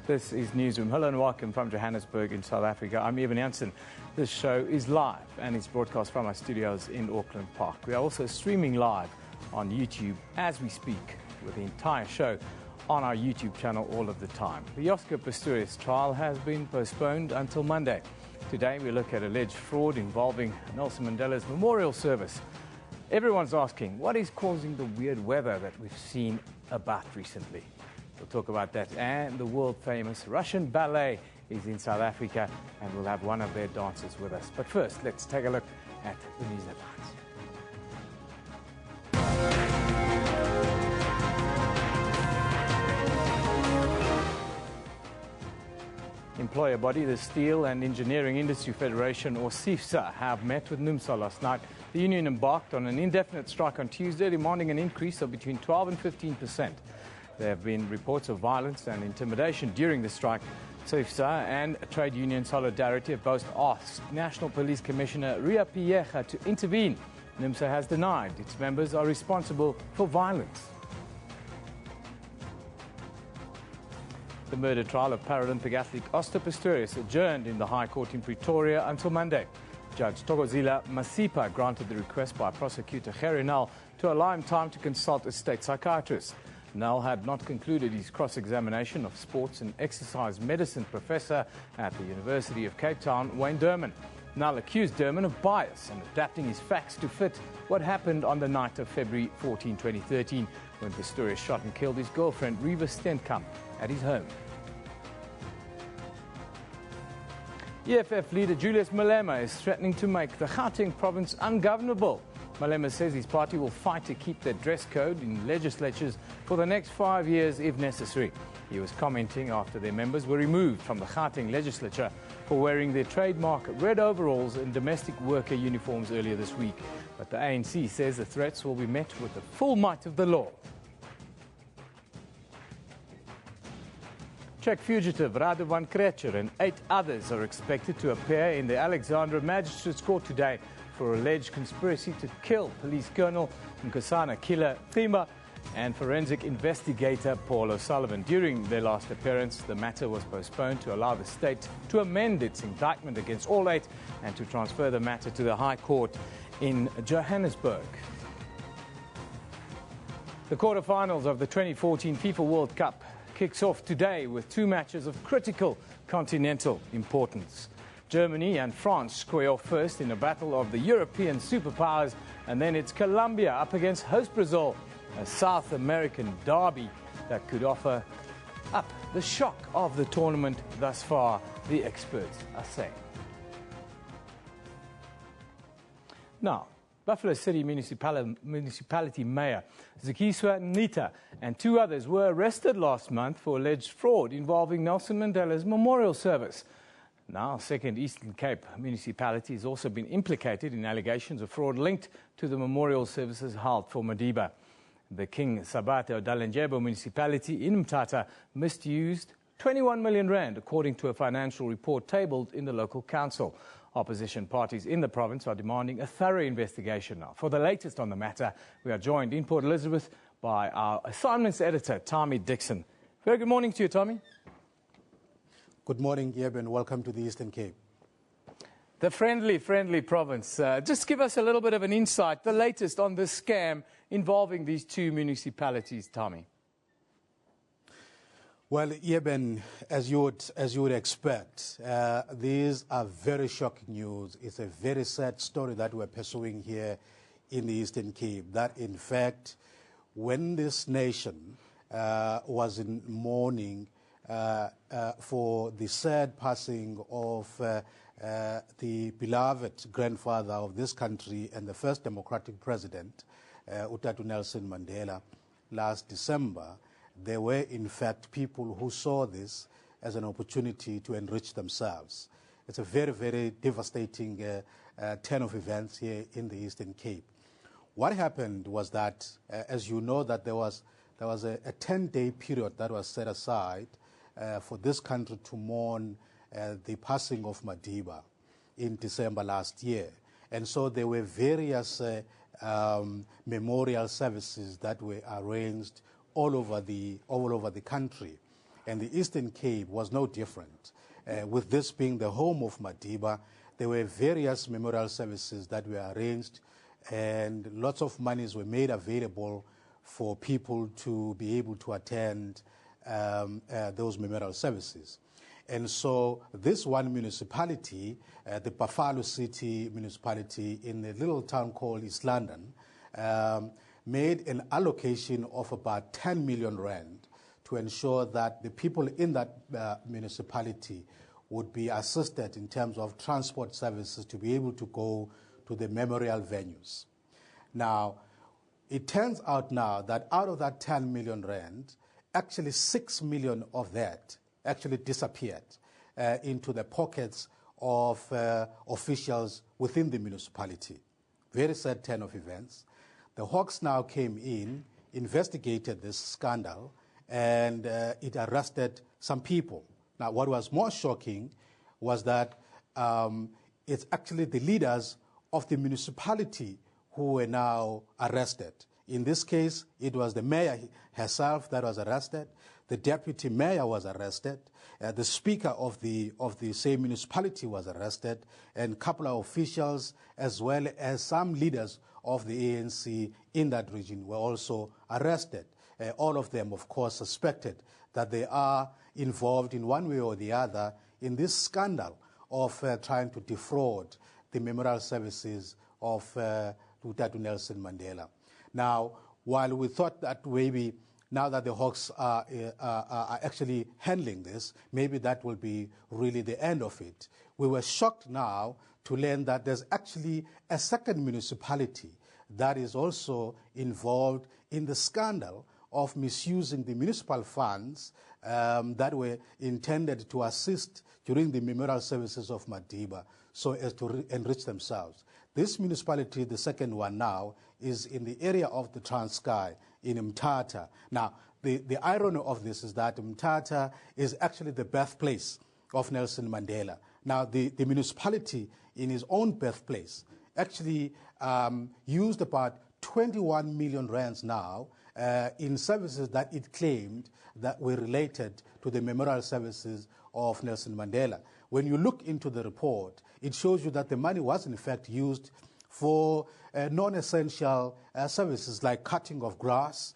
This is Newsroom. Hello and welcome from Johannesburg in South Africa. I'm Evan Jansen. This show is live and it's broadcast from our studios in Auckland Park. We are also streaming live on YouTube as we speak, with the entire show on our YouTube channel all of the time. The Oscar Pistorius trial has been postponed until Monday. Today we look at alleged fraud involving Nelson Mandela's memorial service. Everyone's asking, what is causing the weird weather that we've seen about recently? We'll talk about that, and the world-famous Russian ballet is in South Africa, and we'll have one of their dancers with us. But first, let's take a look at the news headlines. Employer body, the Steel and Engineering Industry Federation, or SABC, have met with NUMSA last night. The union embarked on an indefinite strike on Tuesday, demanding an increase of between 12 and 15%. There have been reports of violence and intimidation during the strike. SABC and Trade Union Solidarity have both asked National Police Commissioner Ria Piecha to intervene. NUMSA has denied its members are responsible for violence. The murder trial of Paralympic athlete Oscar Pistorius adjourned in the High Court in Pretoria until Monday. Judge Thokozile Masipa granted the request by prosecutor Gerrie Nel to allow him time to consult a state psychiatrist. Nel had not concluded his cross-examination of sports and exercise medicine professor at the University of Cape Town, Wayne Durman. Nel accused Durman of bias and adapting his facts to fit what happened on the night of February 14, 2013, when Pistorius shot and killed his girlfriend, Reva Stenkamp, at his home. EFF leader Julius Malema is threatening to make the Gauteng province ungovernable. Malema says his party will fight to keep the dress code in legislatures for the next 5 years if necessary. He was commenting after their members were removed from the Gauteng legislature for wearing their trademark red overalls and domestic worker uniforms earlier this week. But the ANC says the threats will be met with the full might of the law. Czech fugitive Radovan Krecher and 8 others are expected to appear in the Alexandra Magistrates Court today for alleged conspiracy to kill Police Colonel Nkosana killer Thima and forensic investigator Paul O'Sullivan. During their last appearance, the matter was postponed to allow the state to amend its indictment against all 8 and to transfer the matter to the High Court in Johannesburg. The quarterfinals of the 2014 FIFA World Cup kicks off today with 2 matches of critical continental importance. Germany and France square off first in a battle of the European superpowers, and then it's Colombia up against host Brazil, a South American derby that could offer up the shock of the tournament thus far, the experts are saying. Now, Buffalo City Municipality Mayor Zikiswa Nita and 2 others were arrested last month for alleged fraud involving Nelson Mandela's memorial service. Now, Second Eastern Cape Municipality has also been implicated in allegations of fraud linked to the memorial services held for Madiba. The King Sabato Dalenjebo Municipality in Mthatha misused 21 million rand, according to a financial report tabled in the local council. Opposition parties in the province are demanding a thorough investigation now. For the latest on the matter, we are joined in Port Elizabeth by our assignments editor, Tommy Dixon. Very good morning to you, Tommy. Good morning, Yeb, and welcome to the Eastern Cape. The friendly province. Just give us a little bit of an insight, the latest on this scam involving these 2 municipalities, Tommy. Well, Yeben, as you would expect, these are very shocking news. It's a very sad story that we're pursuing here in the Eastern Cape, that in fact, when this nation was in mourning for the sad passing of the beloved grandfather of this country and the first democratic president, Utatu Nelson Mandela, last December, there were in fact people who saw this as an opportunity to enrich themselves. It's a very, very devastating turn of events here in the Eastern Cape. What happened was that, as you know, that there was a 10-day period that was set aside for this country to mourn the passing of Madiba in December last year. And so there were various memorial services that were arranged all over the country. and the Eastern Cape was no different. With this being the home of Madiba, there were various memorial services that were arranged, and lots of monies were made available for people to be able to attend those memorial services. And so this one municipality, the Buffalo City municipality in a little town called East London, made an allocation of about 10 million rand to ensure that the people in that municipality would be assisted in terms of transport services to be able to go to the memorial venues. Now, it turns out now that out of that 10 million rand, actually 6 million of that actually disappeared into the pockets of officials within the municipality. Very sad turn of events. The Hawks now came in, investigated this scandal, and it arrested some people. Now, what was more shocking was that it's actually the leaders of the municipality who were now arrested. In this case, it was the mayor herself that was arrested. The deputy mayor was arrested. The speaker of the same municipality was arrested, and a couple of officials, as well as some leaders of the ANC in that region, were also arrested. All of them, of course, suspected that they are involved in one way or the other in this scandal of trying to defraud the memorial services of Tatu Nelson Mandela. Now, while we thought that maybe now that the Hawks are actually handling this, maybe that will be really the end of it, we were shocked now to learn that there's actually a second municipality that is also involved in the scandal of misusing the municipal funds that were intended to assist during the memorial services of Madiba so as to enrich themselves. This municipality, the second one now, is in the area of the Transkei in Mthatha. Now, the irony of this is that Mthatha is actually the birthplace of Nelson Mandela. Now, the municipality in his own birthplace actually used about 21 million rands now in services that it claimed that were related to the memorial services of Nelson Mandela. When you look into the report, it shows you that the money was in fact used for non-essential services like cutting of grass,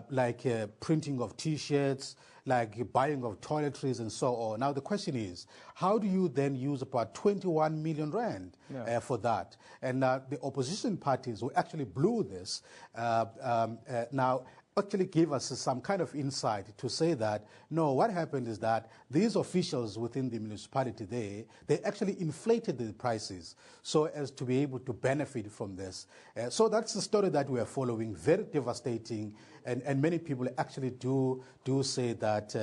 like printing of T-shirts, like buying of toiletries and so on. Now the question is, how do you then use about 21 million rand for that? And the opposition parties who actually blew this now actually gave us some kind of insight to say that, no, what happened is that these officials within the municipality there, they actually inflated the prices so as to be able to benefit from this. So that's the story that we are following, very devastating, and many people actually do say that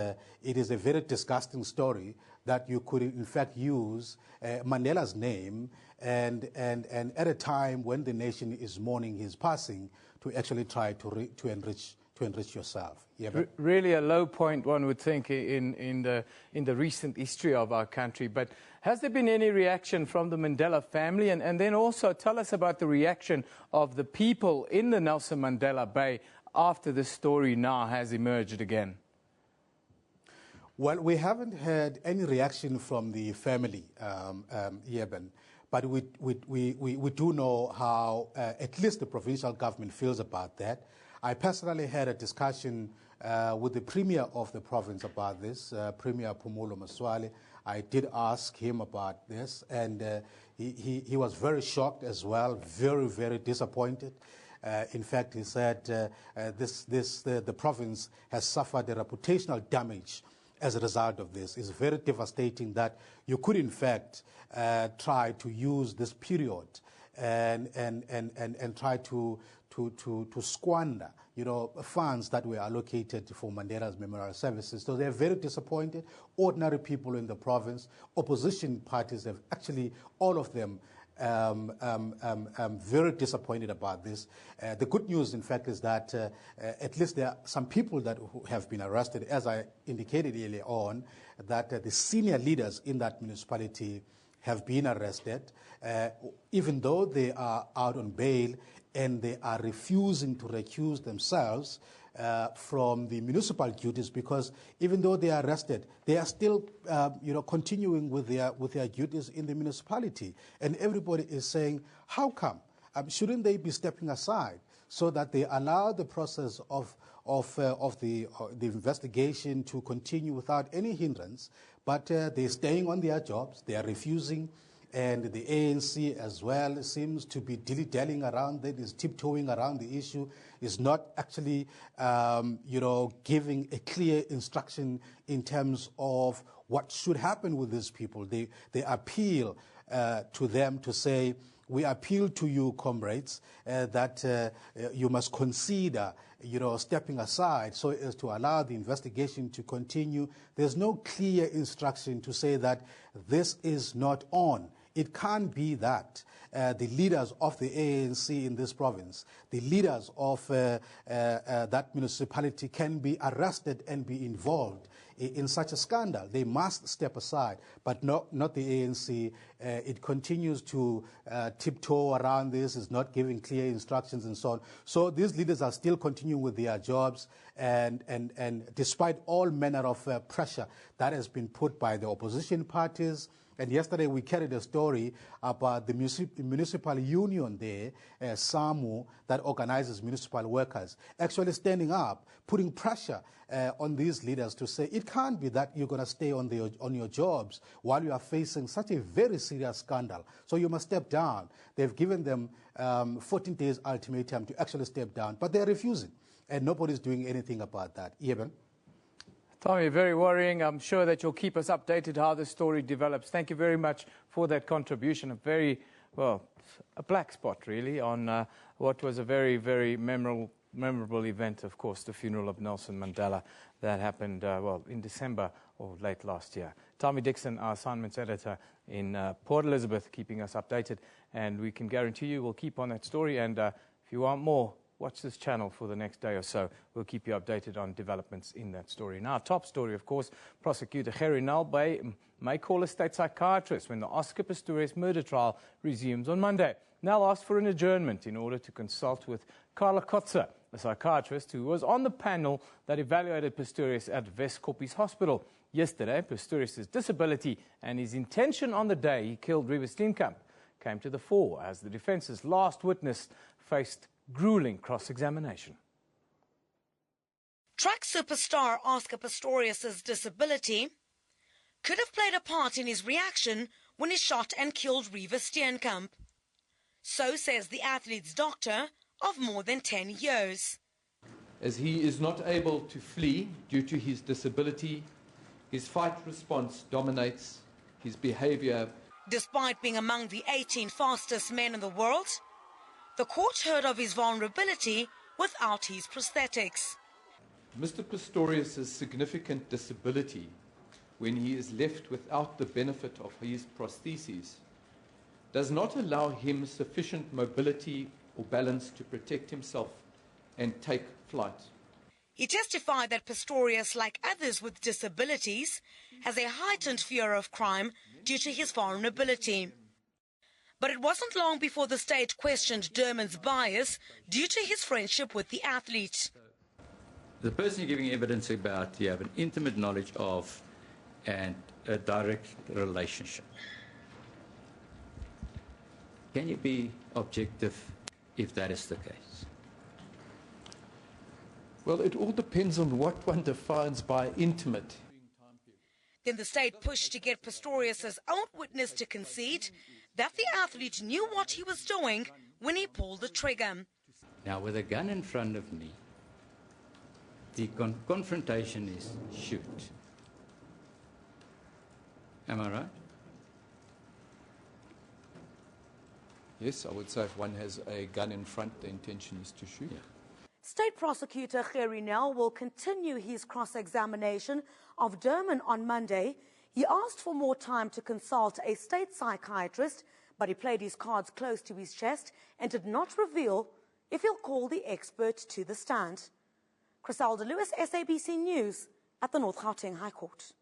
it is a very disgusting story that you could in fact use Mandela's name and at a time when the nation is mourning his passing to actually try to enrich yourself. Yeah, really a low point, one would think, in the recent history of our country. But has there been any reaction from the Mandela family? And then also tell us about the reaction of the people in the Nelson Mandela Bay after this story now has emerged again. Well, we haven't had any reaction from the family, Yeben, but we do know how at least the provincial government feels about that. I personally had a discussion with the Premier of the province about this, Premier Phumulo Masualle. I did ask him about this, and he was very shocked as well, very, very disappointed. In fact, he said the province has suffered a reputational damage as a result of this. It's very devastating that you could, in fact, try to use this period and try to squander, funds that were allocated for Mandela's memorial services. So they're very disappointed. Ordinary people in the province, opposition parties have actually, all of them, very disappointed about this. The good news, in fact, is that at least there are some people that have been arrested, as I indicated earlier on, that the senior leaders in that municipality have been arrested. Even though they are out on bail, and they are refusing to recuse themselves from the municipal duties, because even though they are arrested, they are still continuing with their duties in the municipality. And everybody is saying, how come? Shouldn't they be stepping aside so that they allow the process of the investigation to continue without any hindrance? But they're staying on their jobs, they are refusing, and the ANC as well seems to be dilly-dallying around it, is tiptoeing around the issue, is not actually giving a clear instruction in terms of what should happen with these people. They appeal to them to say, we appeal to you, comrades, that you must consider, stepping aside so as to allow the investigation to continue. There's no clear instruction to say that this is not on. It can't be that the leaders of the ANC in this province, the leaders of that municipality can be arrested and be involved in such a scandal. They must step aside, but not the ANC. It continues to tiptoe around this, is not giving clear instructions and so on. So these leaders are still continuing with their jobs, and despite all manner of pressure that has been put by the opposition parties. And yesterday we carried a story about the municipal union there, SAMU, that organizes municipal workers, actually standing up, putting pressure on these leaders to say it can't be that you're going to stay on your jobs while you are facing such a very serious scandal. So you must step down. They've given them 14 days ultimatum to actually step down, but they're refusing, and nobody's doing anything about that. Eben? Tommy, very worrying. I'm sure that you'll keep us updated how this story develops. Thank you very much for that contribution. A black spot, really, on what was a very, very memorable event, of course, the funeral of Nelson Mandela that happened, in December or late last year. Tommy Dixon, our assignments editor in Port Elizabeth, keeping us updated. And we can guarantee you we'll keep on that story. And if you want more, watch this channel for the next day or so. We'll keep you updated on developments in that story. Now, top story, of course, prosecutor Gerrie Nel may call a state psychiatrist when the Oscar Pistorius murder trial resumes on Monday. Nel asked for an adjournment in order to consult with Carla Kotze, a psychiatrist who was on the panel that evaluated Pistorius at Weskoppies Hospital. Yesterday, Pistorius' disability and his intention on the day he killed Riva Steenkamp came to the fore as the defence's last witness faced grueling cross-examination. Track superstar Oscar Pistorius' disability could have played a part in his reaction when he shot and killed Riva Steenkamp. So says the athlete's doctor of more than 10 years. As he is not able to flee due to his disability, his fight response dominates his behavior. Despite being among the 18 fastest men in the world, the court heard of his vulnerability without his prosthetics. Mr. Pistorius' significant disability, when he is left without the benefit of his prostheses, does not allow him sufficient mobility or balance to protect himself and take flight. He testified that Pistorius, like others with disabilities, has a heightened fear of crime due to his vulnerability. But it wasn't long before the state questioned Derman's bias due to his friendship with the athlete. The person you're giving evidence about, you have an intimate knowledge of and a direct relationship. Can you be objective if that is the case? Well, it all depends on what one defines by intimate. Then the state pushed to get Pistorius' own witness to concede that the athlete knew what he was doing when he pulled the trigger. Now, with a gun in front of me, the confrontation is shoot. Am I right? Yes, I would say if one has a gun in front, the intention is to shoot. Yeah. State prosecutor Gerrie Nel will continue his cross-examination of Derman on Monday. He asked for more time to consult a state psychiatrist, but he played his cards close to his chest and did not reveal if he'll call the expert to the stand. Criselda Lewis, SABC News, at the North Gauteng High Court.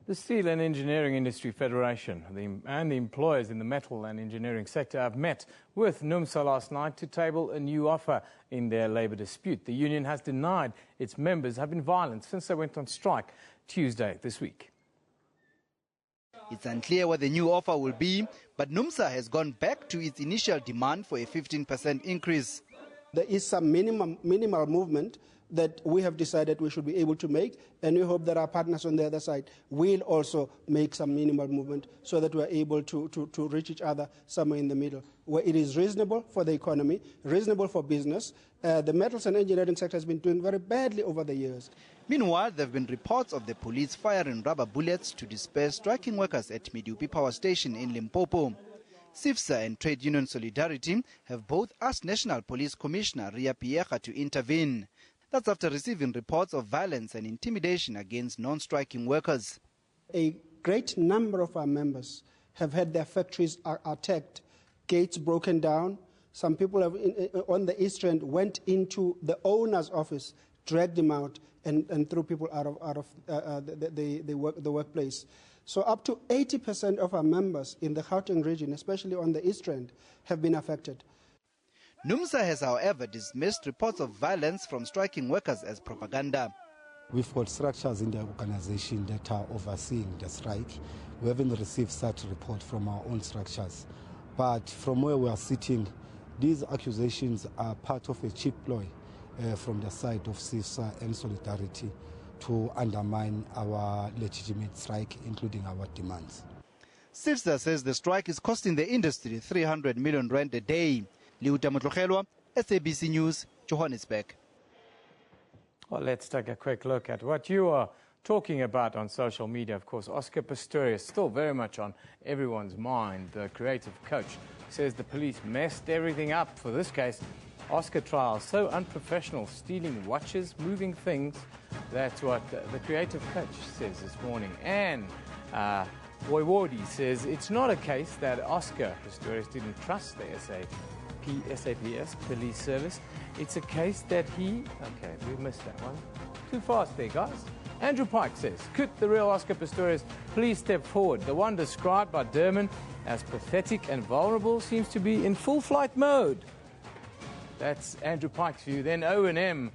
The Steel and Engineering Industry Federation and the employers in the metal and engineering sector have met with NUMSA last night to table a new offer in their labour dispute. The union has denied its members have been violent since they went on strike Tuesday this week. It's unclear what the new offer will be, but NUMSA has gone back to its initial demand for a 15% increase. There is some minimal movement that we have decided we should be able to make, and we hope that our partners on the other side will also make some minimal movement so that we're able to reach each other somewhere in the middle, where it is reasonable for the economy, reasonable for business. The metals and engineering sector has been doing very badly over the years. Meanwhile, there have been reports of the police firing rubber bullets to disperse striking workers at Medupi Power Station in Limpopo. SIFSA and Trade Union Solidarity have both asked National Police Commissioner Ria Piecha to intervene. That's after receiving reports of violence and intimidation against non-striking workers. A great number of our members have had their factories attacked, gates broken down. Some people have, on the East End went into the owner's office, dragged him out, and threw people out of the workplace. So up to 80% of our members in the Gauteng region, especially on the East End, have been affected. NUMSA has, however, dismissed reports of violence from striking workers as propaganda. We've got structures in the organization that are overseeing the strike. We haven't received such report from our own structures. But from where we are sitting, these accusations are part of a cheap ploy from the side of SIFSA and Solidarity to undermine our legitimate strike, including our demands. SIFSA says the strike is costing the industry 300 million rand a day. Liuta Motlogelwa, SABC News, Johannesburg. Well, let's take a quick look at what you are talking about on social media. Of course, Oscar Pistorius, still very much on everyone's mind. The creative coach says the police messed everything up. For this case, Oscar trial, so unprofessional, stealing watches, moving things. That's what the creative coach says this morning. And Woiwodi says it's not a case that Oscar Pistorius didn't trust the SAPS police service. It's a case that he... Okay, we missed that one. Too fast there, guys. Andrew Pike says, could the real Oscar Pistorius please step forward? The one described by Durman as pathetic and vulnerable seems to be in full flight mode. That's Andrew Pike's view. Then O&M,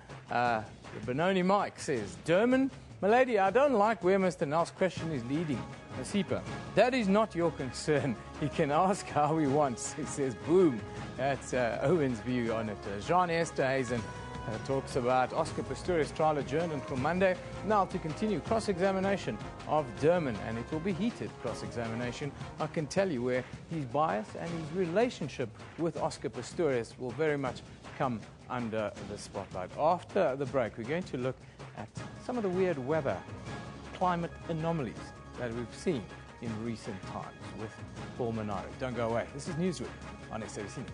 Benoni Mike says, Durman, milady, I don't like where Mr. Nell's question is leading. Nasipa, that is not your concern. He can ask how he wants. He says, boom. That's Owen's view on it. Jean Esterhazen talks about Oscar Pistorius trial adjourned until Monday. Now to continue cross-examination of Durman, and it will be heated cross-examination. I can tell you where his bias and his relationship with Oscar Pistorius will very much come under the spotlight. After the break, we're going to look at some of the weird weather, climate anomalies that we've seen in recent times with Paul Monaro. Don't go away. This is Newsroom on SABC News.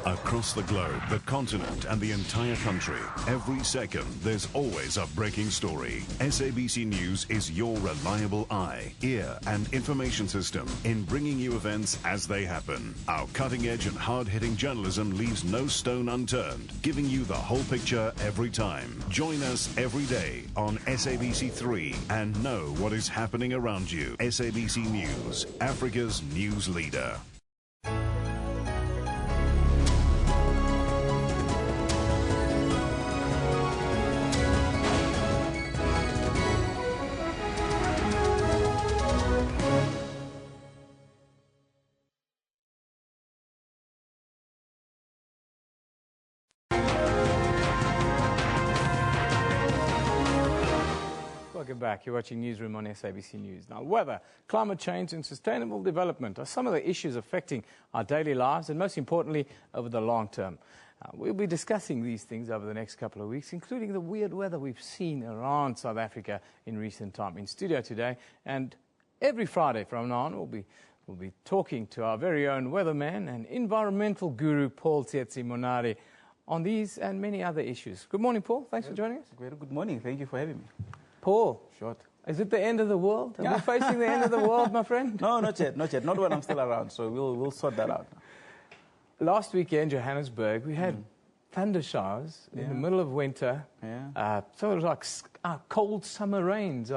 Across the globe, the continent and the entire country, every second there's always a breaking story. SABC News is your reliable eye, ear and information system in bringing you events as they happen. Our cutting-edge and hard-hitting journalism leaves no stone unturned, giving you the whole picture every time. Join us every day on SABC3 and know what is happening around you. SABC News, Africa's news leader. Welcome back. You're watching Newsroom on SABC News. Now, weather, climate change and sustainable development are some of the issues affecting our daily lives and, most importantly, over the long term. We'll be discussing these things over the next couple of weeks, including the weird weather we've seen around South Africa in recent time. In studio today, and every Friday from now on, we'll be We'll be talking to our very own weatherman and environmental guru, Paul Monare, on these and many other issues. Good morning, Paul. Thanks for joining us. Very good morning. Thank you for having me. Paul. Short. Is it the end of the world? Are we facing the end of the world, my friend? No, not yet. Not yet. Not when I'm still around. So we'll sort that out. Last weekend, Johannesburg, we had thunder showers in the middle of winter. Yeah. Sort of like cold summer rains.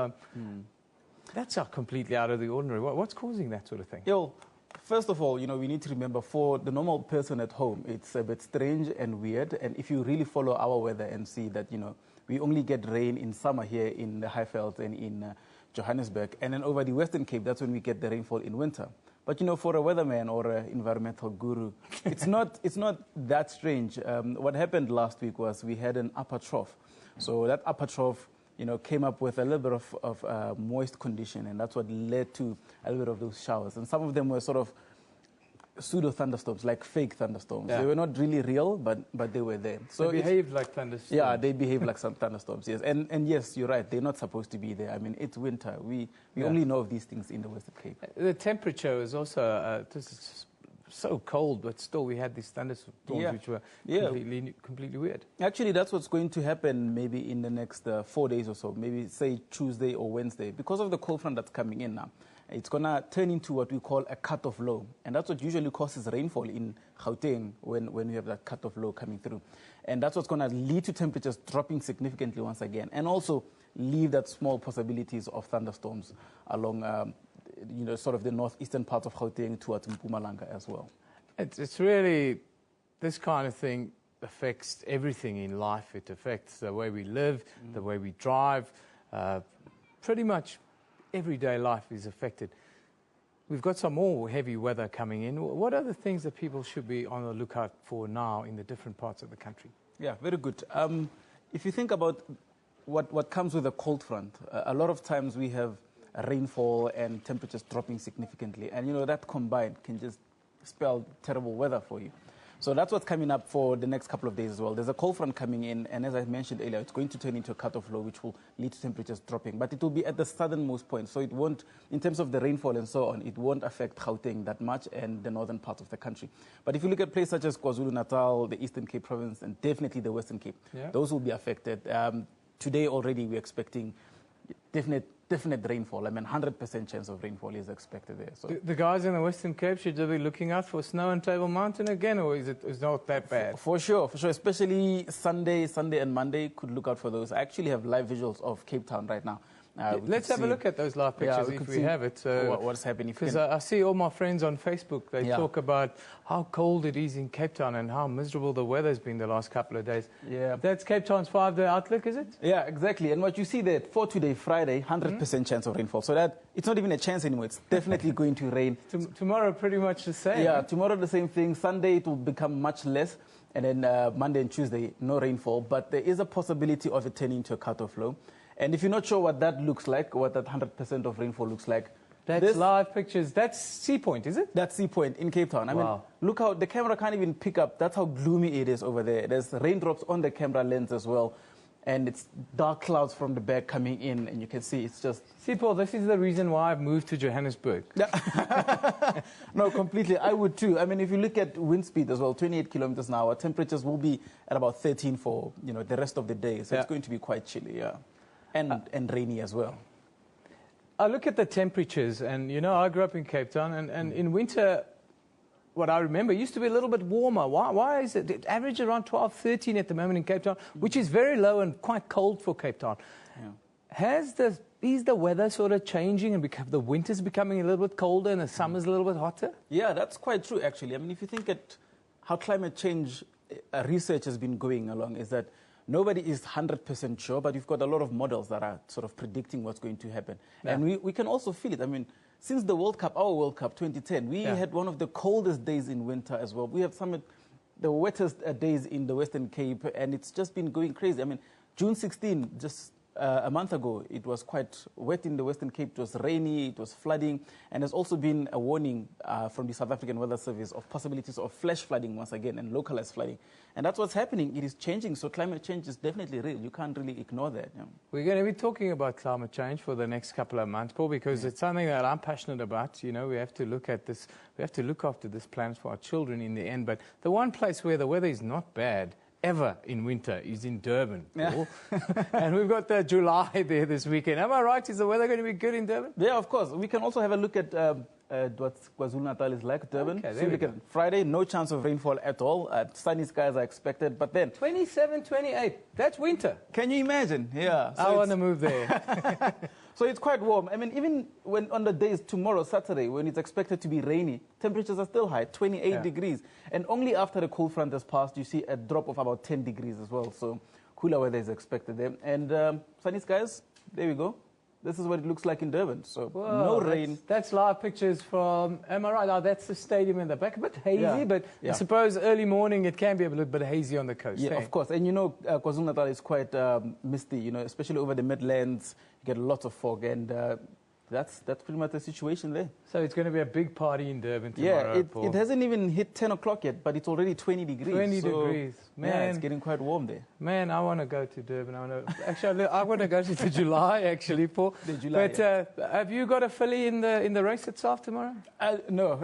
That's completely out of the ordinary. What's causing that sort of thing? Yeah, well, first of all, we need to remember for the normal person at home, it's a bit strange and weird. And if you really follow our weather and see that, we only get rain in summer here in the Highveld and in Johannesburg. And then over the Western Cape, that's when we get the rainfall in winter. But, for a weatherman or an environmental guru, it's not that strange. What happened last week was we had an upper trough. So that upper trough, came up with a little bit of moist condition, and that's what led to a little bit of those showers. And some of them were sort of pseudo-thunderstorms, like fake thunderstorms. Yeah. They were not really real, but they were there. So they behaved like thunderstorms. Yeah, they behaved like some thunderstorms, yes. And yes, you're right, they're not supposed to be there. I mean, it's winter. We only know of these things in the Western Cape. The temperature was also so cold, but still we had these thunderstorms which were completely weird. Actually, that's what's going to happen maybe in the next 4 days or so, maybe say Tuesday or Wednesday. Because of the cold front that's coming in now, it's going to turn into what we call a cut-off low. And that's what usually causes rainfall in Gauteng when we have that cut-off low coming through. And that's what's going to lead to temperatures dropping significantly once again, and also leave that small possibilities of thunderstorms along sort of the northeastern part of Gauteng towards Mpumalanga as well. It's really, this kind of thing affects everything in life. It affects the way we live, the way we drive. Pretty much everyday life is affected. We've got some more heavy weather coming in. What are the things that people should be on the lookout for now in the different parts of the country? Yeah, very good. If you think about what comes with a cold front, a lot of times we have rainfall and temperatures dropping significantly. And, that combined can just spell terrible weather for you. So that's what's coming up for the next couple of days as well. There's a cold front coming in, and as I mentioned earlier, it's going to turn into a cut-off low, which will lead to temperatures dropping. But it will be at the southernmost point, so it won't, in terms of the rainfall and so on, it won't affect Gauteng that much and the northern part of the country. But if you look at places such as KwaZulu-Natal, the Eastern Cape province, and definitely the Western Cape, those will be affected. Today already we're expecting definite rainfall. I mean, 100% chance of rainfall is expected there. So the guys in the Western Cape, should they be looking out for snow on Table Mountain again, or is it not that bad? For sure. Especially Sunday and Monday, could look out for those. I actually have live visuals of Cape Town right now. Let's have a look at those live pictures if we have it. What's happening? Because I see all my friends on Facebook, they talk about how cold it is in Cape Town and how miserable the weather's been the last couple of days. Yeah. That's Cape Town's 5-day outlook, is it? Yeah, exactly. And what you see there, for today, Friday, 100% chance of rainfall. So that it's not even a chance anymore. It's definitely going to rain. Tomorrow, pretty much the same. Yeah, tomorrow the same thing. Sunday, it will become much less. And then Monday and Tuesday, no rainfall. But there is a possibility of it turning into a cut-off low. And if you're not sure what that looks like, what that 100% of rainfall looks like, that's live pictures. That's Sea Point, is it? That's Sea Point in Cape Town. I mean, look how the camera can't even pick up. That's how gloomy it is over there. There's raindrops on the camera lens as well. And it's dark clouds from the back coming in, and you can see it's just... See, Paul, this is the reason why I've moved to Johannesburg. No, completely. I would too. I mean, if you look at wind speed as well, 28 kilometers an hour, temperatures will be at about 13 for, the rest of the day. So it's going to be quite chilly, and rainy as well. I look at the temperatures, and, I grew up in Cape Town, and in winter... What I remember, it used to be a little bit warmer. Why is it? It averages around 12, 13 at the moment in Cape Town, which is very low and quite cold for Cape Town. Yeah. Is the weather sort of changing and the winter's becoming a little bit colder and the summer's a little bit hotter? Yeah, that's quite true, actually. I mean, if you think at how climate change research has been going along, is that nobody is 100% sure, but you've got a lot of models that are sort of predicting what's going to happen. Yeah. And we can also feel it. I mean, since the World Cup, our World Cup 2010, we had one of the coldest days in winter as well. We have some of the wettest days in the Western Cape, and it's just been going crazy. I mean, June 16, just a month ago, it was quite wet in the Western Cape. It was rainy, it was flooding, and there's also been a warning from the South African Weather Service of possibilities of flash flooding once again and localized flooding. And that's what's happening. It is changing, so climate change is definitely real. You can't really ignore that. You know? We're going to be talking about climate change for the next couple of months, Paul, because it's something that I'm passionate about. You know, we have to look at this. We have to look after this planet for our children in the end. But the one place where the weather is not bad ever in winter is in Durban, Paul. Yeah. And we've got July there this weekend. Am I right? Is the weather going to be good in Durban? Yeah, of course. We can also have a look at what KwaZulu-Natal is like, Durban. Okay, so we can. Friday, no chance of rainfall at all. Sunny skies are expected, but then 27, 28. That's winter. Can you imagine? Yeah. So I want to move there. So it's quite warm. I mean, even when on the days tomorrow, Saturday, when it's expected to be rainy, temperatures are still high, 28 degrees. And only after the cold front has passed, you see a drop of about 10 degrees as well. So cooler weather is expected there. And sunny skies, there we go. This is what it looks like in Durban. So no rain. That's live pictures from, am I right? Oh, that's the stadium in the back. A bit hazy, but I suppose early morning it can be a little bit hazy on the coast. Yeah, of course. And you know, KwaZulu-Natal is quite misty, you know, especially over the Midlands. You get lots of fog, and that's pretty much the situation there. So it's going to be a big party in Durban tomorrow, Yeah, it hasn't even hit 10 o'clock yet, but it's already 20 degrees. 20 degrees. Man, yeah, it's getting quite warm there. Man, I want to go to Durban. I want to go to July, actually, Paul. July, but have you got a filly in the race itself tomorrow? No.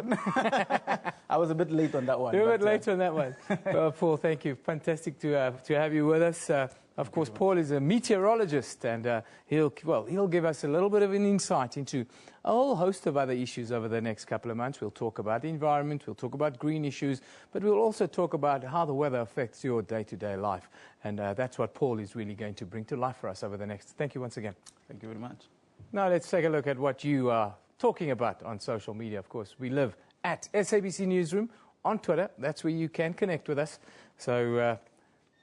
I was a bit late on that one. You're a bit late on that one. Well, Paul, thank you. Fantastic to have you with us. Of course, Paul is a meteorologist, and he'll give us a little bit of an insight into a whole host of other issues over the next couple of months. We'll talk about the environment, we'll talk about green issues, but we'll also talk about how the weather affects your day-to-day life. And that's what Paul is really going to bring to life for us over the next. Thank you once again. Thank you very much. Now let's take a look at what you are talking about on social media. Of course, we live at SABC Newsroom on Twitter. That's where you can connect with us. So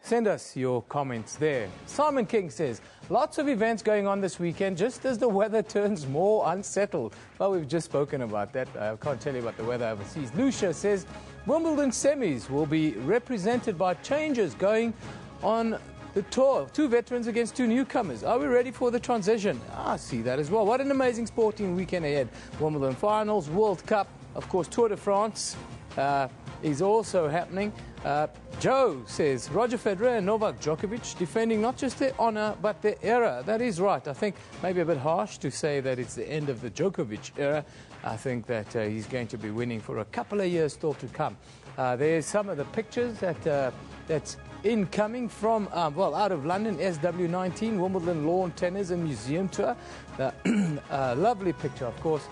send us your comments there. Simon King says, lots of events going on this weekend just as the weather turns more unsettled. Well, we've just spoken about that. I can't tell you about the weather overseas. Lucia says, Wimbledon semis will be represented by changes going on the tour. 2 veterans against 2 newcomers. Are we ready for the transition? I see that as well. What an amazing sporting weekend ahead. Wimbledon finals, World Cup, of course, Tour de France is also happening. Joe says, Roger Federer and Novak Djokovic defending not just their honour, but their era. That is right. I think maybe a bit harsh to say that it's the end of the Djokovic era. I think that he's going to be winning for a couple of years still to come. There's some of the pictures that's incoming from, out of London, SW19, Wimbledon Lawn Tennis and Museum Tour. Lovely picture, of course.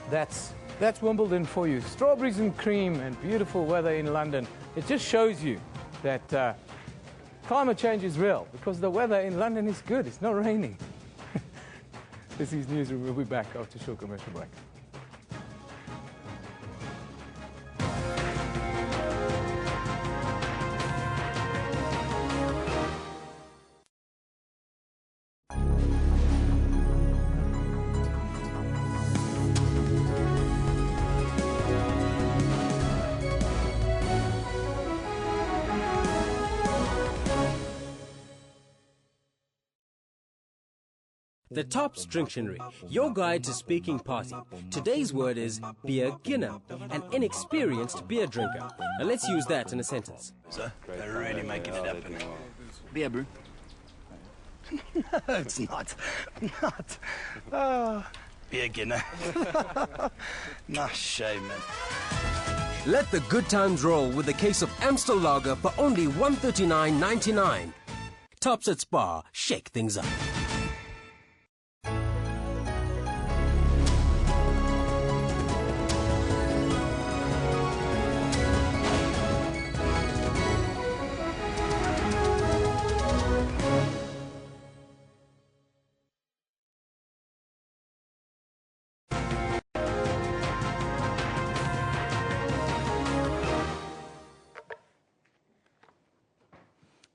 That's Wimbledon for you. Strawberries and cream and beautiful weather in London. It just shows you that climate change is real because the weather in London is good. It's not raining. This is Newsroom. We'll be back after a short commercial break. The Tops Dictionary, your guide to speaking party. Today's word is beginner, an inexperienced beer drinker. Now let's use that in a sentence. So, they're really making it happen. Beer brew. No, it's not. Not. Oh, beginner. Nah, shame, man. Let the good times roll with a case of Amstel Lager for only $139.99. Tops at Spa, shake things up.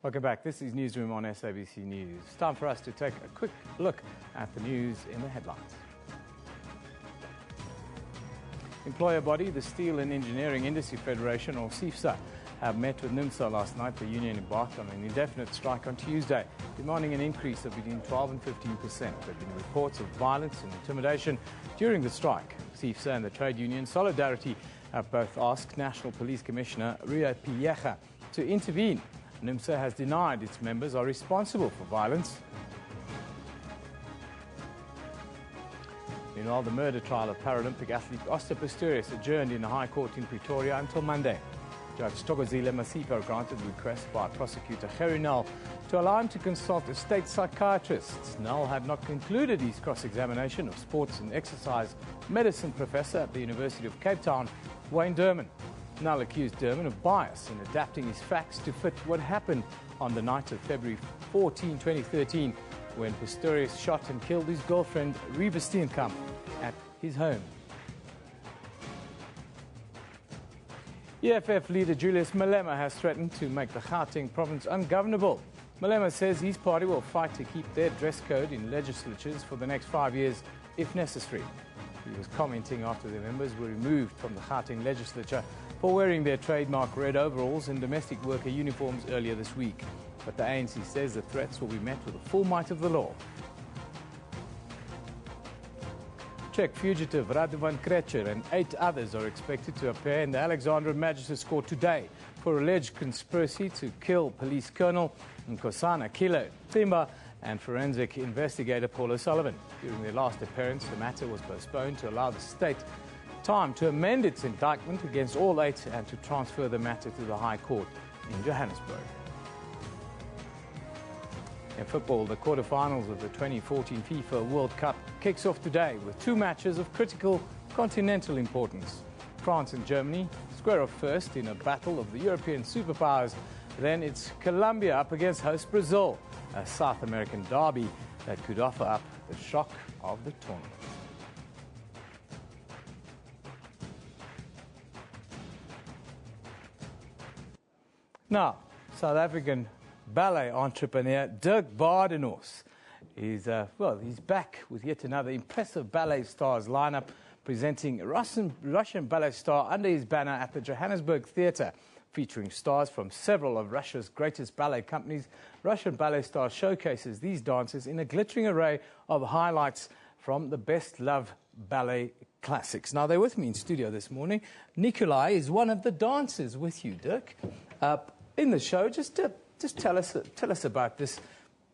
Welcome back. This is Newsroom on SABC News. It's time for us to take a quick look at the news in the headlines. Employer body, the Steel and Engineering Industry Federation, or SEIFSA, have met with NIMSA last night. The union embarked on an indefinite strike on Tuesday, demanding an increase of between 12 and 15%. There have been reports of violence and intimidation during the strike. CIFSA and the trade union Solidarity have both asked National Police Commissioner Ria Piyecha to intervene. NIMSA has denied its members are responsible for violence. Meanwhile, the murder trial of Paralympic athlete Pistorius adjourned in the High Court in Pretoria until Monday. Judge Thokozile Masipa granted the request by prosecutor Gerrie Nel to allow him to consult a state psychiatrist. Nel had not concluded his cross-examination of sports and exercise medicine professor at the University of Cape Town, Wayne Derman. Nel accused Derman of bias in adapting his facts to fit what happened on the night of February 14, 2013, when Pistorius shot and killed his girlfriend, Reba Steenkamp, at his home. EFF leader Julius Malema has threatened to make the Gauteng province ungovernable. Malema says his party will fight to keep their dress code in legislatures for the next 5 years, if necessary. He was commenting after the members were removed from the Gauteng legislature for wearing their trademark red overalls and domestic worker uniforms earlier this week. But the ANC says the threats will be met with the full might of the law. Czech fugitive Radovan Krecher and 8 others are expected to appear in the Alexandra Magistrates Court today for alleged conspiracy to kill police colonel Nkosana Kilo Timba and forensic investigator Paul O'Sullivan. During their last appearance, the matter was postponed to allow the state time to amend its indictment against all 8 and to transfer the matter to the High Court in Johannesburg. In football, the quarterfinals of the 2014 FIFA World Cup kicks off today with 2 matches of critical continental importance. France and Germany square off first in a battle of the European superpowers. Then it's Colombia up against host Brazil, a South American derby that could offer up the shock of the tournament. Now, South African ballet entrepreneur Dirk Badenhorst is he's back with yet another impressive ballet stars lineup, presenting Russian ballet star under his banner at the Johannesburg Theatre, featuring stars from several of Russia's greatest ballet companies. Russian ballet star showcases these dancers in a glittering array of highlights from the best-loved ballet classics. Now, they're with me in studio this morning. Nikolai is one of the dancers with you, Dirk, in the show. Just tell us about this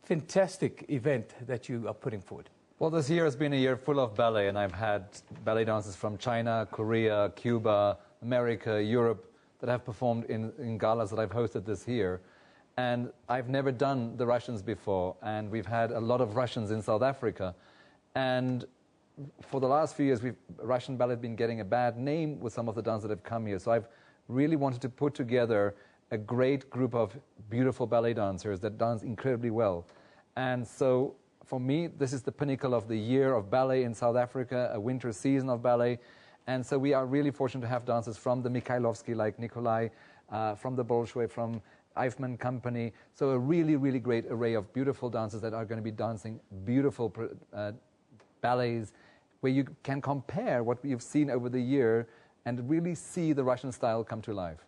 fantastic event that you are putting forward. Well, this year has been a year full of ballet, and I've had ballet dancers from China, Korea, Cuba, America, Europe that have performed in galas that I've hosted this year. And I've never done the Russians before, and we've had a lot of Russians in South Africa. And for the last few years, Russian ballet has been getting a bad name with some of the dancers that have come here. So I've really wanted to put together a great group of beautiful ballet dancers that dance incredibly well. And so for me, this is the pinnacle of the year of ballet in South Africa, a winter season of ballet. And so we are really fortunate to have dancers from the Mikhailovsky, like Nikolai, from the Bolshoi, from Eichmann Company. So a really, really great array of beautiful dancers that are going to be dancing beautiful ballets where you can compare what we've seen over the year and really see the Russian style come to life.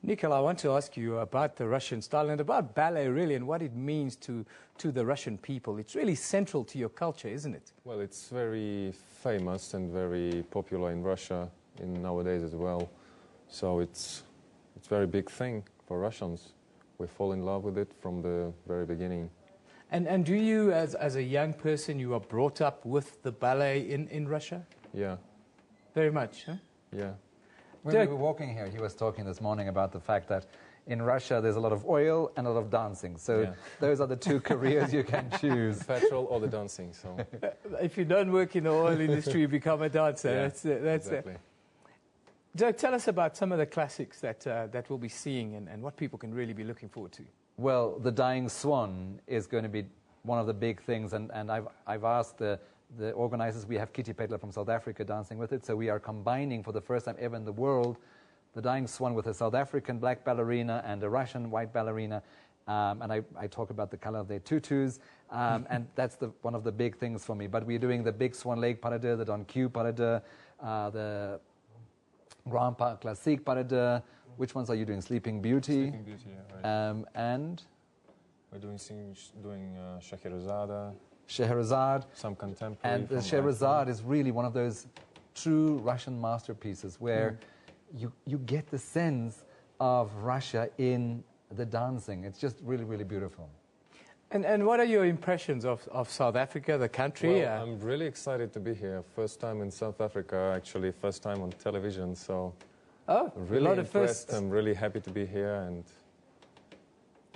Nikolai, I want to ask you about the Russian style and about ballet, really, and what it means to the Russian people. It's really central to your culture, isn't it? Well, it's very famous and very popular in Russia nowadays as well. So it's a very big thing for Russians. We fall in love with it from the very beginning. And do you, as a young person, you are brought up with the ballet in Russia? Yeah. Very much, huh? Yeah. When we were walking here, he was talking this morning about the fact that in Russia there's a lot of oil and a lot of dancing. So those are the 2 careers you can choose. Petrol or the dancing. So if you don't work in the oil industry, you become a dancer. Yeah, that's exactly. Dirk, tell us about some of the classics that we'll be seeing and what people can really be looking forward to. Well, The Dying Swan is going to be one of the big things, and I've asked the organizers. We have Kitty Petler from South Africa dancing with it, so we are combining for the first time ever in the world The Dying Swan with a South African black ballerina and a Russian white ballerina, and I talk about the color of their tutus, and that's one of the big things for me. But we're doing the Big Swan Lake Pas de Deux, the Don Q Pas de Deux, the Grand Pas Classique Pas de Deux, Which ones are you doing? Sleeping Beauty? Sleeping Beauty, yeah, right. And? We're doing Scheherazade. Scheherazade. Some contemporary. And the Scheherazade is really one of those true Russian masterpieces where you get the sense of Russia in the dancing. It's just really, really beautiful. And what are your impressions of South Africa, the country? Well, I'm really excited to be here. First time in South Africa, actually first time on television, so really a lot of impressed. firsts. I'm really happy to be here.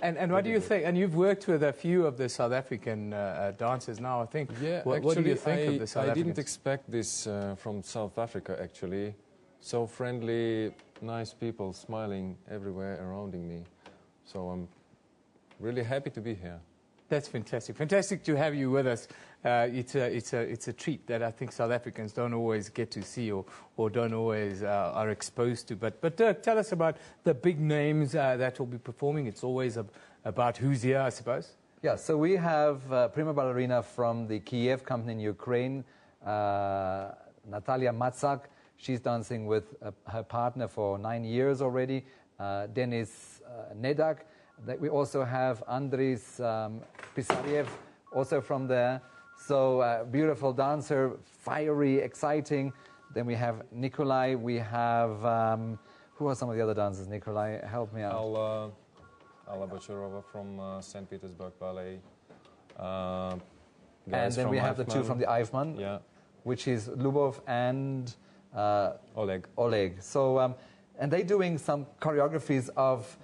And what do you think? And you've worked with a few of the South African dancers now, I think. Yeah, what do you think of the South Africans? I didn't expect this from South Africa, actually. So friendly, nice people, smiling everywhere around me. So I'm really happy to be here. That's fantastic. Fantastic to have you with us. It's a treat that I think South Africans don't always get to see or don't always are exposed to. But Dirk, tell us about the big names that will be performing. It's always about who's here, I suppose. Yeah, so we have prima ballerina from the Kiev company in Ukraine, Natalia Matsak. She's dancing with her partner for 9 years already, Denis Nedak. We also have Andris Pistorius, also from there. So beautiful dancer, fiery, exciting. Then we have Nikolai. We have, who are some of the other dancers? Nikolai, help me out. Alla Bocharova from St. Petersburg Ballet. And then we have the two from the Eifman, which is Lubov and Oleg. So, and they're doing some choreographies of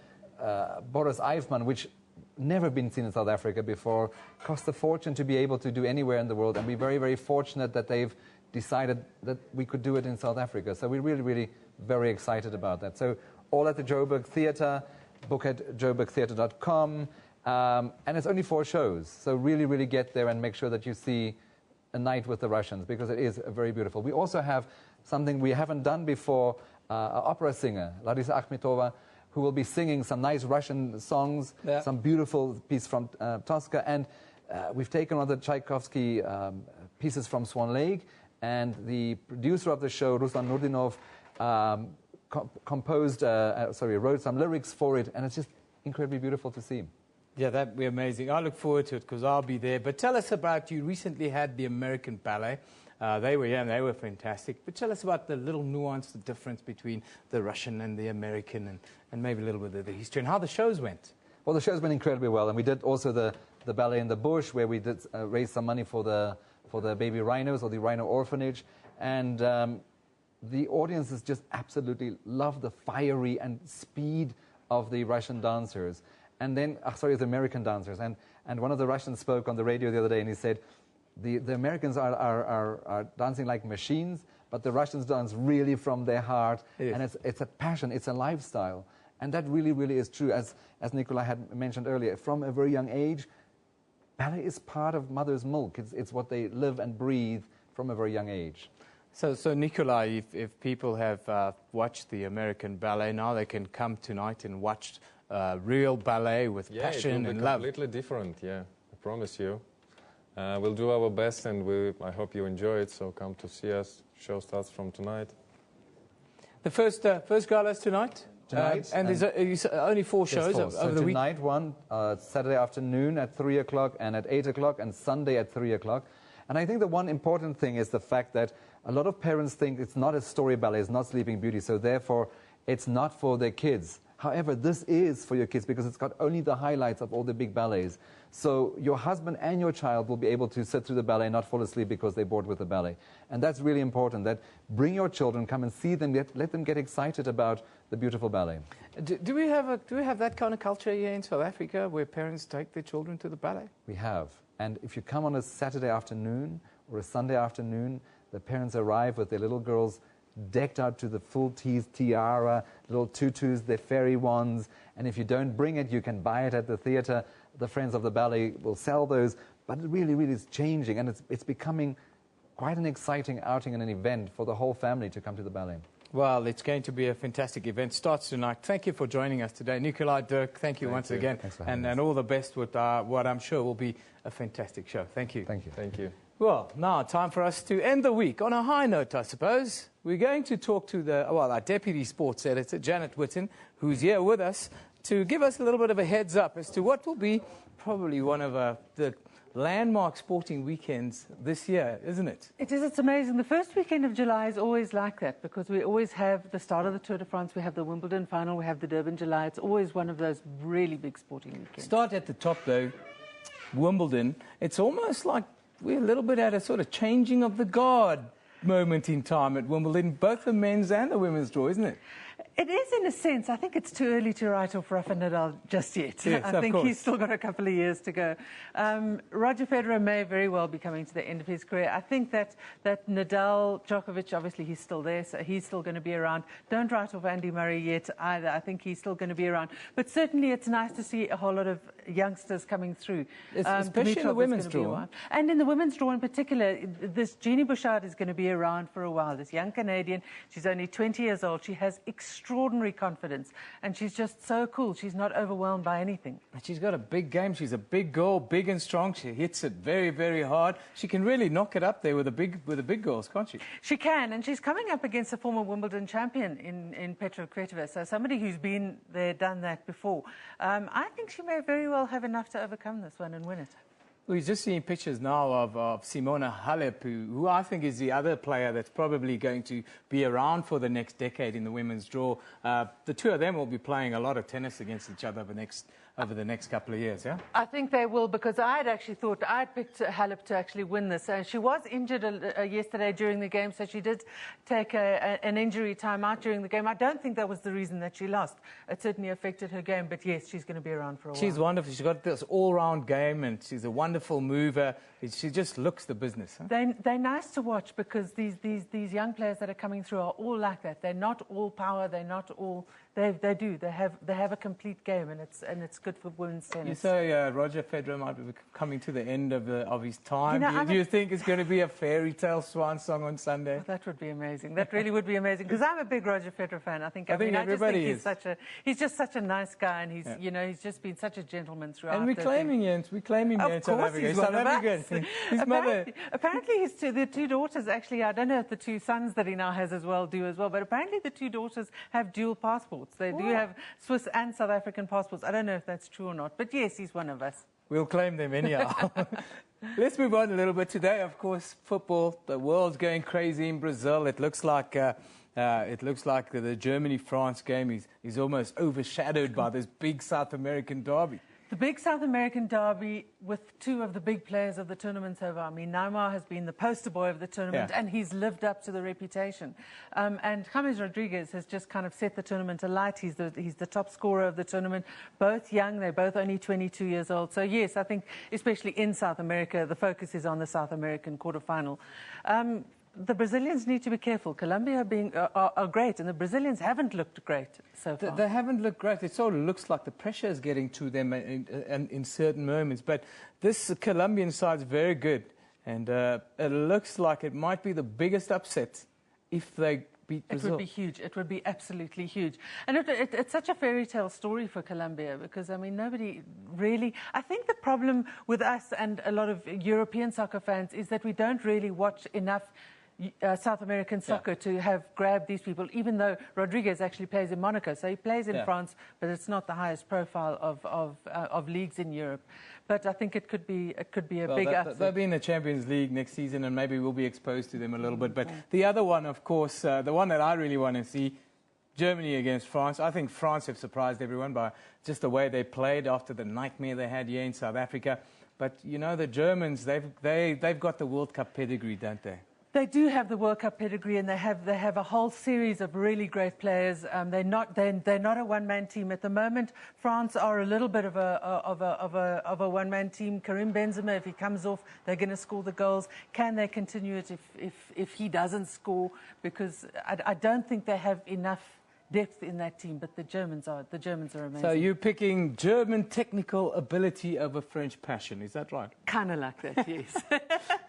Boris Eifman, which never been seen in South Africa before. Cost a fortune to be able to do anywhere in the world, and we're very, very fortunate that they've decided that we could do it in South Africa. So we're really, really very excited about that. So all at the Joburg Theatre, book at joburgtheatre.com, and it's only 4 shows. So really, really get there and make sure that you see A Night with the Russians, because it is very beautiful. We also have something we haven't done before, an opera singer, Larisa Akhmetova, who will be singing some nice Russian songs, some beautiful piece from Tosca, and we've taken one of the Tchaikovsky pieces from Swan Lake, and the producer of the show, Ruslan Nurdinov, wrote some lyrics for it, and it's just incredibly beautiful to see. Yeah, that'd be amazing. I look forward to it because I'll be there. But tell us about, you recently had the American Ballet. They were here and they were fantastic. But tell us about the little nuance, the difference between the Russian and the American, and maybe a little bit of the history and how the shows went. Well, the shows went incredibly well, and we did also the ballet in the bush, where we did raise some money for the baby rhinos, or the rhino orphanage, and the audiences just absolutely loved the fiery and speed of the Russian dancers. And then, the American dancers. And one of the Russians spoke on the radio the other day, and he said, the Americans are dancing like machines, but the Russians dance really from their heart. And it's a passion, it's a lifestyle. And that really, really is true. As Nikolai had mentioned earlier, from a very young age, ballet is part of mother's milk. It's what they live and breathe from a very young age. So Nikolai, if people have watched the American Ballet, now they can come tonight and watch real ballet with passion and love. Completely different, yeah, I promise you. We'll do our best, and I hope you enjoy it, so come to see us. Show starts from tonight. The first gala is tonight? And there's only 4 shows over the week? Tonight, one, Saturday afternoon at 3 o'clock, and at 8 o'clock, and Sunday at 3 o'clock. And I think the one important thing is the fact that a lot of parents think it's not a story ballet, it's not Sleeping Beauty, so therefore it's not for their kids. However, this is for your kids because it's got only the highlights of all the big ballets. So your husband and your child will be able to sit through the ballet and not fall asleep because they're bored with the ballet. And that's really important, that bring your children, come and see them, let them get excited about the beautiful ballet. Do we have that kind of culture here in South Africa where parents take their children to the ballet? We have. And if you come on a Saturday afternoon or a Sunday afternoon, the parents arrive with their little girls decked out to the full tiara, little tutus, their fairy wands, and if you don't bring it, you can buy it at the theatre. The Friends of the Ballet will sell those, but it really, really is changing, and it's becoming quite an exciting outing and an event for the whole family to come to the ballet. Well, it's going to be a fantastic event. Starts tonight. Thank you for joining us today. Nikolai, Dirk, thank you once again. Thanks for having us. And all the best with what I'm sure will be a fantastic show. Thank you. Thank you. Thank you. Well, now time for us to end the week on a high note, I suppose. We're going to talk to our Deputy Sports Editor, Janet Whitten, who's here with us to give us a little bit of a heads up as to what will be probably one of the landmark sporting weekends this year, isn't it? It is. It's amazing. The first weekend of July is always like that because we always have the start of the Tour de France, we have the Wimbledon final, we have the Durban July. It's always one of those really big sporting weekends. Start at the top, though. Wimbledon. It's almost like we're a little bit at a sort of changing of the guard moment in time at Wimbledon, both the men's and the women's draw, isn't it? It is, in a sense. I think it's too early to write off Rafa Nadal just yet. Yes, I think he's still got a couple of years to go. Roger Federer may very well be coming to the end of his career. I think that Nadal, Djokovic, obviously he's still there, so he's still going to be around. Don't write off Andy Murray yet either. I think he's still going to be around. But certainly it's nice to see a whole lot of youngsters coming through. Especially in the women's draw. And in the women's draw in particular, this Jeannie Bouchard is going to be around for a while. This young Canadian, she's only 20 years old. She has extraordinary confidence, and she's just so cool. She's not overwhelmed by anything. And she's got a big game. She's a big girl, big and strong. She hits it very, very hard. She can really knock it up there with the big girls, can't she? She can, and she's coming up against a former Wimbledon champion in Petra Kvitova, so somebody who's been there, done that before. I think she may very well have enough to overcome this one and win it. We're just seeing pictures now of Simona Halep, who I think is the other player that's probably going to be around for the next decade in the women's draw. The two of them will be playing a lot of tennis against each other over the next couple of years, yeah? I think they will, because I had actually thought I'd picked Halep to actually win this. She was injured yesterday during the game, so she did take an injury time out during the game. I don't think that was the reason that she lost. It certainly affected her game, but yes, she's going to be around for a while. She's wonderful. She's got this all-round game, and she's a wonderful mover. She just looks the business. Huh? They're nice to watch because these young players that are coming through are all like that. They're not all power. They're not all. They have a complete game, and it's good for women's tennis. You say Roger Federer might be coming to the end of his time. Do you think it's going to be a fairy tale swan song on Sunday? Well, that would be amazing. That really would be amazing, because I'm a big Roger Federer fan. I think everybody is. He's just such a nice guy, and he's just been such a gentleman throughout. And we're claiming him. We're claiming him in South Africa. South African. His mother. Apparently, the two daughters actually. I don't know if the two sons that he now has as well do as well. But apparently, the two daughters have dual passports. They do have Swiss and South African passports. I don't know if that's true or not. But yes, he's one of us. We'll claim them anyhow. Let's move on a little bit today. Of course, football. The world's going crazy in Brazil. It looks like the Germany-France game is almost overshadowed by this big South American derby. The big South American derby with two of the big players of the tournament so far. I mean, Neymar has been the poster boy of the tournament, and he's lived up to the reputation. And James Rodriguez has just kind of set the tournament alight. He's the top scorer of the tournament. Both young, they're both only 22 years old. So yes, I think especially in South America, the focus is on the South American quarterfinal. The Brazilians need to be careful. Colombia are great, and the Brazilians haven't looked great so far. They haven't looked great. It sort of looks like the pressure is getting to them in certain moments. But this Colombian side's very good, and it looks like it might be the biggest upset if they beat Brazil. It would be huge. It would be absolutely huge. And it's such a fairy tale story for Colombia because, I mean, nobody really... I think the problem with us and a lot of European soccer fans is that we don't really watch enough South American soccer to have grabbed these people, even though Rodriguez actually plays in Monaco. So he plays in France, but it's not the highest profile of leagues in Europe. But I think it could be a big upset. They'll be in the Champions League next season, and maybe we'll be exposed to them a little bit. But the other one, of course, the one that I really want to see, Germany against France. I think France have surprised everyone by just the way they played after the nightmare they had here in South Africa. But, you know, the Germans, they've got the World Cup pedigree, don't they? They do have the World Cup pedigree, and they have a whole series of really great players. They're not a one-man team at the moment. France are a little bit of a one-man team. Karim Benzema, if he comes off, they're going to score the goals. Can they continue it if he doesn't score? Because I don't think they have enough depth in that team, but the Germans are amazing. So you're picking German technical ability over French passion, is that right? Kind of like that, yes.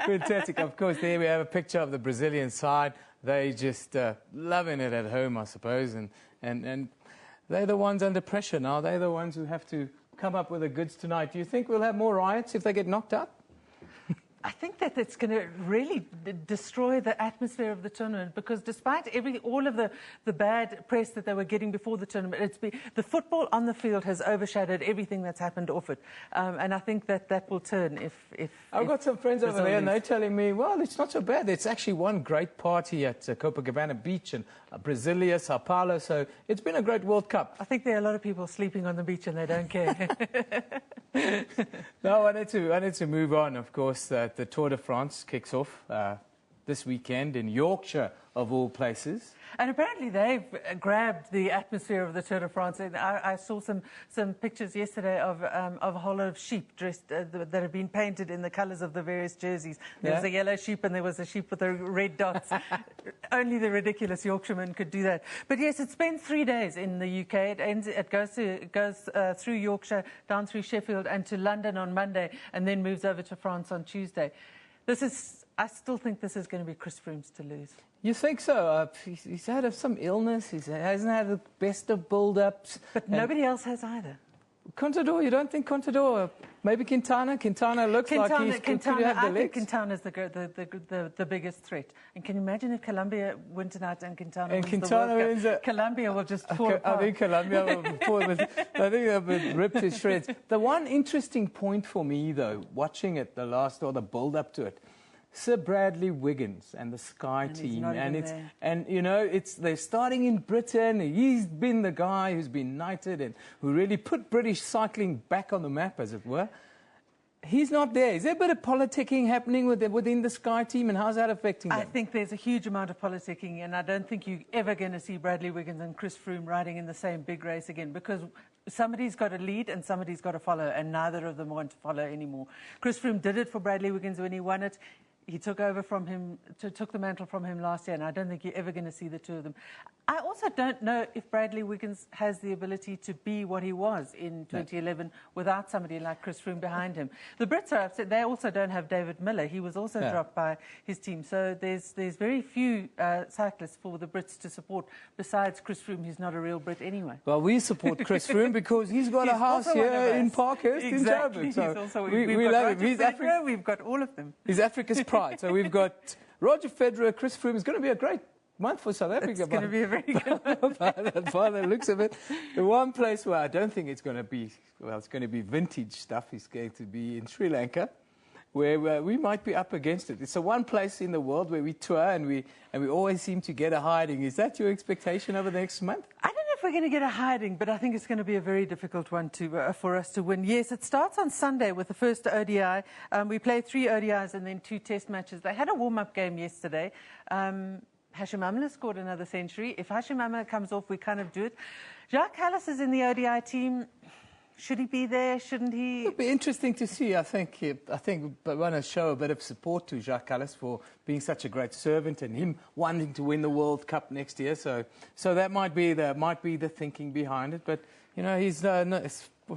Fantastic. Of course, there we have a picture of the Brazilian side. They just loving it at home, I suppose, and they're the ones under pressure now. They're the ones who have to come up with the goods tonight. Do you think we'll have more riots if they get knocked out? I think that it's going to really destroy the atmosphere of the tournament, because despite all of the bad press that they were getting before the tournament, the football on the field has overshadowed everything that's happened off it. And I think that will turn if I've got some friends over there, and they're telling me, well, it's not so bad. It's actually one great party at Copacabana Beach and Brasilia, Sao Paulo, so it's been a great World Cup. I think there are a lot of people sleeping on the beach and they don't care. No, I need to move on. Of course, the Tour de France kicks off this weekend in Yorkshire, of all places. And apparently they've grabbed the atmosphere of the Tour de France. I saw some pictures yesterday of a whole lot of sheep dressed that have been painted in the colours of the various jerseys. There was a yellow sheep and there was a sheep with the red dots. Only the ridiculous Yorkshiremen could do that. But yes, it spends 3 days in the UK. It goes through Yorkshire, down through Sheffield and to London on Monday, and then moves over to France on Tuesday. I still think this is going to be Chris Froome's to lose. You think so? He's had some illness. He hasn't had the best of build-ups. But nobody else has either. Contador, you don't think Contador? Maybe Quintana? Quintana looks like he's could have the legs. I think Quintana's the biggest threat. And can you imagine if Colombia win tonight and Quintana wins the World Cup? Colombia will just fall apart. I think Colombia will fall. I think they'll be ripped to shreds. The one interesting point for me, though, watching it, the build-up to it, Sir Bradley Wiggins and the Sky team, and you know, they're starting in Britain. He's been the guy who's been knighted and who really put British cycling back on the map, as it were. He's not there. Is there a bit of politicking happening within the Sky team, and how's that affecting them? I think there's a huge amount of politicking, and I don't think you're ever going to see Bradley Wiggins and Chris Froome riding in the same big race again, because somebody's got to lead and somebody's got to follow, and neither of them want to follow anymore. Chris Froome did it for Bradley Wiggins when he won it. He took over from him, took the mantle from him last year, and I don't think you're ever going to see the two of them. I also don't know if Bradley Wiggins has the ability to be what he was in 2011 without somebody like Chris Froome behind him. The Brits are upset. They also don't have David Miller. He was also dropped by his team. So there's very few cyclists for the Brits to support besides Chris Froome, who's not a real Brit anyway. Well, we support Chris Froome because he's got a house here in Parkhurst in Joburg. So we love him. He's Africa. We've got all of them. He's Africa's pride. So we've got Roger Federer, Chris Froome. It's going to be a great month for South Africa. It's going to be a very good month. By the looks of it. The one place where I don't think it's going to be, well, it's going to be vintage stuff, is going to be in Sri Lanka, where we might be up against it. It's the one place in the world where we tour and we always seem to get a hiding. Is that your expectation over the next month? I don't know if we're going to get a hiding, but I think it's going to be a very difficult one for us to win. Yes, it starts on Sunday with the first ODI. We play 3 ODIs and then 2 test matches. They had a warm-up game yesterday. Hashim Amla scored another century. If Hashim Amla comes off, we kind of do it. Jacques Kallis is in the ODI team. Should he be there? Shouldn't he? It'll be interesting to see. I think we want to show a bit of support to Jacques Kallis for being such a great servant and him wanting to win the World Cup next year. So that might be the thinking behind it. But you know, he's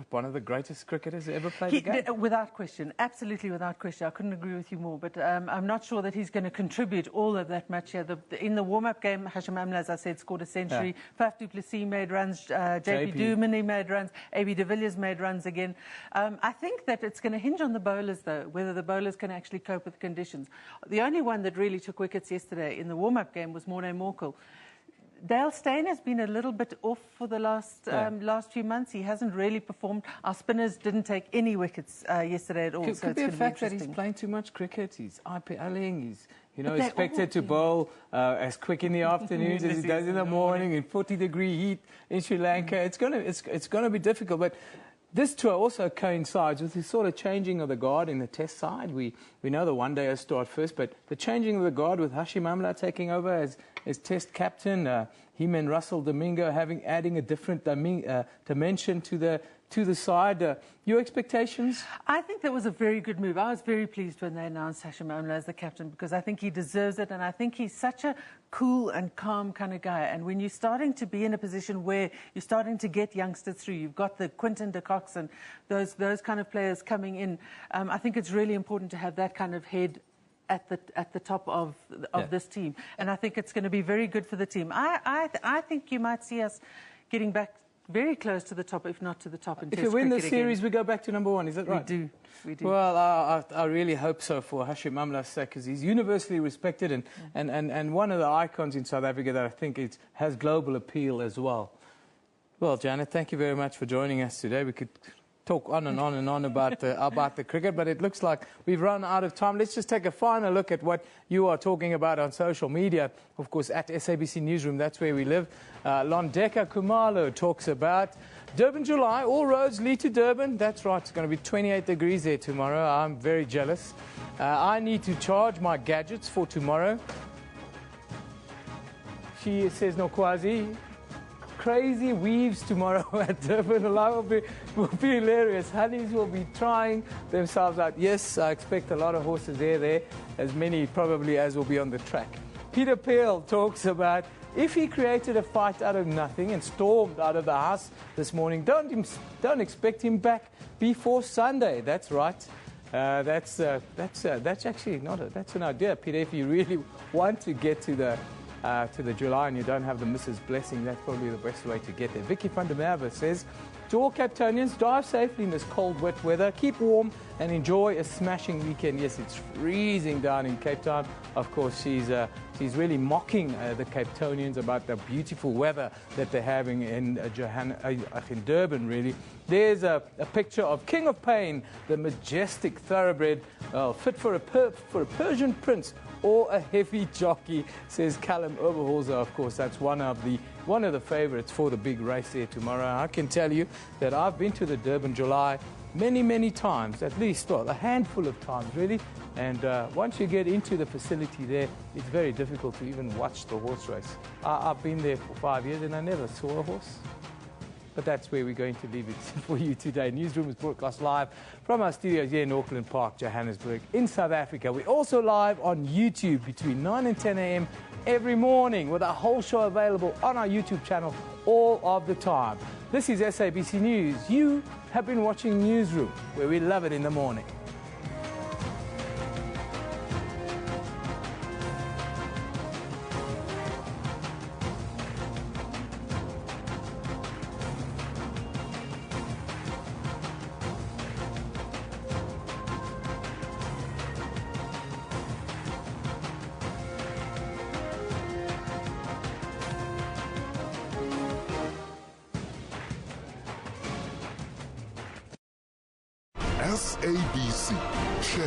one of the greatest cricketers ever played the game. Without question, absolutely without question. I couldn't agree with you more. But I'm not sure that he's going to contribute all of that much here. In the warm-up game, Hashim Amla, as I said, scored a century. Faf du Plessis made runs. JP Duminy made runs. AB de Villiers made runs again. I think that it's going to hinge on the bowlers, though, whether the bowlers can actually cope with conditions. The only one that really took wickets yesterday in the warm-up game was Morné Morkel. Dale Steyn has been a little bit off for the last few months. He hasn't really performed. Our spinners didn't take any wickets yesterday at all. Could be a fact that he's playing too much cricket. He's IPLing. He's expected to bowl as quick in the afternoons as he does in the morning in 40-degree heat in Sri Lanka. It's gonna be difficult, but. This tour also coincides with the sort of changing of the guard in the test side. We know the one-dayers start first, but the changing of the guard with Hashim Amla taking over as test captain, him and Russell Domingo adding a different dimension to the side. Your expectations? I think that was a very good move. I was very pleased when they announced Hashim Amla as the captain because I think he deserves it, and I think he's such a cool and calm kind of guy. And when you're starting to be in a position where you're starting to get youngsters through, you've got the Quinton de Koks and those kind of players coming in. I think it's really important to have that kind of head at the top of this team, and I think it's going to be very good for the team. I think you might see us getting back very close to the top, if not to the top in If Test you win the cricket series, again. we go back to number one. Is that right? We do. Well, I really hope so for Hashim Amla's sake, because he's universally respected and one of the icons in South Africa that I think has global appeal as well. Well, Janet, thank you very much for joining us today. We could talk on and on and on about the cricket, but it looks like we've run out of time. Let's just take a final look at what you are talking about on social media. Of course, at SABC Newsroom, that's where we live. Londeka Kumalo talks about Durban, July. All roads lead to Durban. That's right. It's going to be 28 degrees there tomorrow. I'm very jealous. I need to charge my gadgets for tomorrow. She says, no, Kwazi. Crazy weaves tomorrow at Durban. Will be hilarious. Honeys will be trying themselves out. Yes, I expect a lot of horses there, as many probably as will be on the track. Peter Peel talks about if he created a fight out of nothing and stormed out of the house this morning, don't expect him back before Sunday. That's right. That's actually that's an idea, Peter. If you really want to get to the July and you don't have the missus' blessing, that's probably the best way to get there. Vicky van der Merwe says, to all Cape Townians, drive safely in this cold, wet weather. Keep warm and enjoy a smashing weekend. Yes, it's freezing down in Cape Town. Of course, she's really mocking the Cape Townians about the beautiful weather that they're having in Durban, really. There's a picture of King of Pain, the majestic thoroughbred, fit for a Persian prince or a heavy jockey, says Callum Oberholzer. Of course, that's one of the favourites for the big race there tomorrow. I can tell you that I've been to the Durban July many times, at least, well, a handful of times, really. And once you get into the facility there, it's very difficult to even watch the horse race. I've been there for 5 years and I never saw a horse. But that's where we're going to leave it for you today. Newsroom is broadcast live from our studios here in Auckland Park, Johannesburg, in South Africa. We're also live on YouTube between 9 and 10 a.m. every morning, with our whole show available on our YouTube channel all of the time. This is SABC News. You have been watching Newsroom, where we love it in the morning. SABC. Share